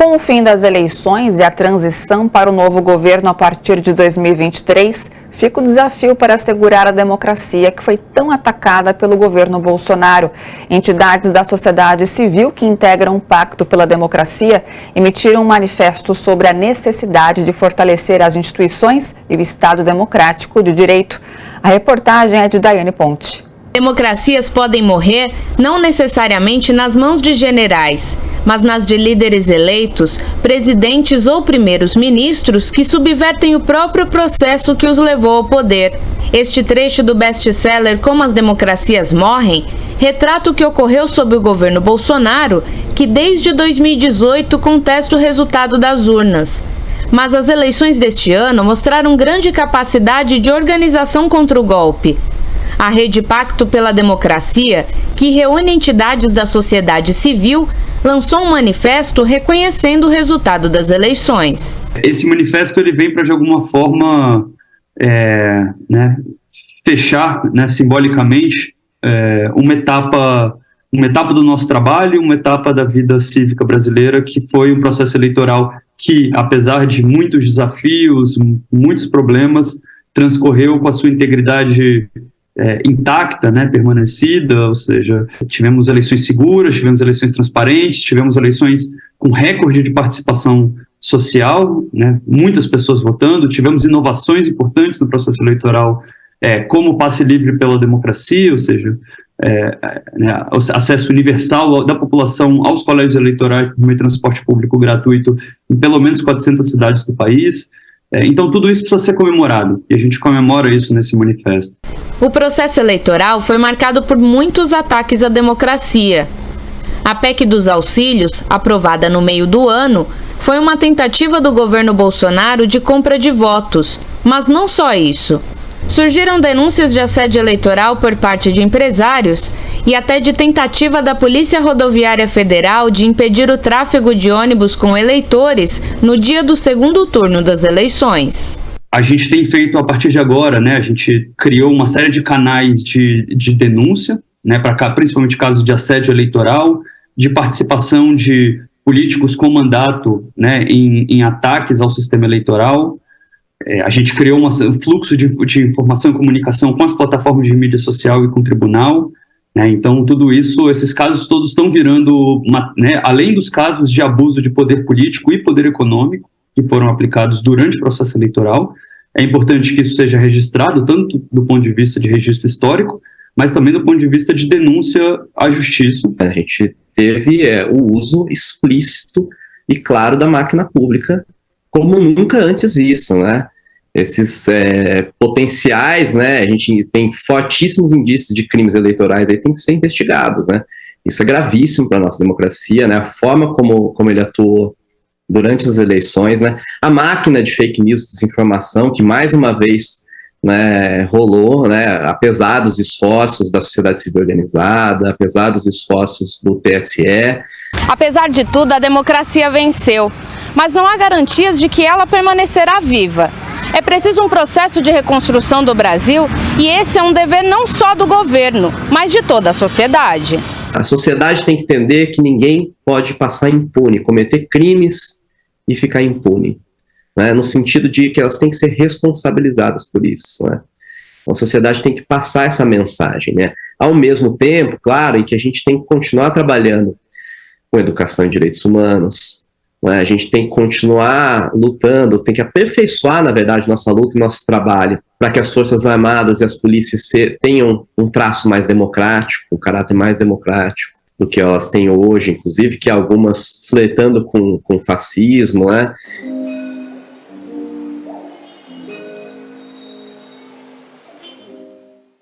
Com o fim das eleições e a transição para o novo governo a partir de 2023, fica o desafio para assegurar a democracia que foi tão atacada pelo governo Bolsonaro. Entidades da sociedade civil que integram o Pacto pela Democracia emitiram um manifesto sobre a necessidade de fortalecer as instituições e o Estado democrático de direito. A reportagem é de Daiane Ponte. Democracias podem morrer não necessariamente nas mãos de generais, mas nas de líderes eleitos, presidentes ou primeiros ministros que subvertem o próprio processo que os levou ao poder. Este trecho do best-seller Como as Democracias Morrem retrata o que ocorreu sob o governo Bolsonaro, que desde 2018 contesta o resultado das urnas. Mas as eleições deste ano mostraram grande capacidade de organização contra o golpe. A Rede Pacto pela Democracia, que reúne entidades da sociedade civil, lançou um manifesto reconhecendo o resultado das eleições. Esse manifesto ele vem para, de alguma forma, fechar, simbolicamente, uma etapa do nosso trabalho, uma etapa da vida cívica brasileira, que foi um processo eleitoral que, apesar de muitos desafios, muitos problemas, transcorreu com a sua integridade intacta, permanecida, ou seja, tivemos eleições seguras, tivemos eleições transparentes, tivemos eleições com recorde de participação social, muitas pessoas votando, tivemos inovações importantes no processo eleitoral, como o passe livre pela democracia, ou seja, acesso universal da população aos colégios eleitorais por meio de transporte público gratuito em pelo menos 400 cidades do país. Então, tudo isso precisa ser comemorado, e a gente comemora isso nesse manifesto. O processo eleitoral foi marcado por muitos ataques à democracia. A PEC dos auxílios, aprovada no meio do ano, foi uma tentativa do governo Bolsonaro de compra de votos. Mas não só isso. Surgiram denúncias de assédio eleitoral por parte de empresários e até de tentativa da Polícia Rodoviária Federal de impedir o tráfego de ônibus com eleitores no dia do segundo turno das eleições. A gente tem feito, a partir de agora, a gente criou uma série de canais de denúncia, para principalmente casos de assédio eleitoral, de participação de políticos com mandato em ataques ao sistema eleitoral. A gente criou um fluxo de informação e comunicação com as plataformas de mídia social e com o tribunal. Então, tudo isso, esses casos todos estão virando, além dos casos de abuso de poder político e poder econômico, que foram aplicados durante o processo eleitoral. É importante que isso seja registrado, tanto do ponto de vista de registro histórico, mas também do ponto de vista de denúncia à justiça. A gente teve o uso explícito e claro da máquina pública, como nunca antes visto, Esses potenciais, a gente tem fortíssimos indícios de crimes eleitorais aí, tem que ser investigados, Isso é gravíssimo para a nossa democracia, A forma como ele atuou durante as eleições, A máquina de fake news, desinformação, que mais uma vez rolou, apesar dos esforços da sociedade civil organizada, apesar dos esforços do TSE. Apesar de tudo, a democracia venceu, mas não há garantias de que ela permanecerá viva. É preciso um processo de reconstrução do Brasil e esse é um dever não só do governo, mas de toda a sociedade. A sociedade tem que entender que ninguém pode passar impune, cometer crimes e ficar impune, no sentido de que elas têm que ser responsabilizadas por isso. A sociedade tem que passar essa mensagem. Ao mesmo tempo, claro, em que a gente tem que continuar trabalhando com educação em direitos humanos, a gente tem que continuar lutando, tem que aperfeiçoar, na verdade, nossa luta e nosso trabalho para que as Forças Armadas e as polícias tenham um traço mais democrático, um caráter mais democrático do que elas têm hoje, inclusive, que algumas flertando com fascismo,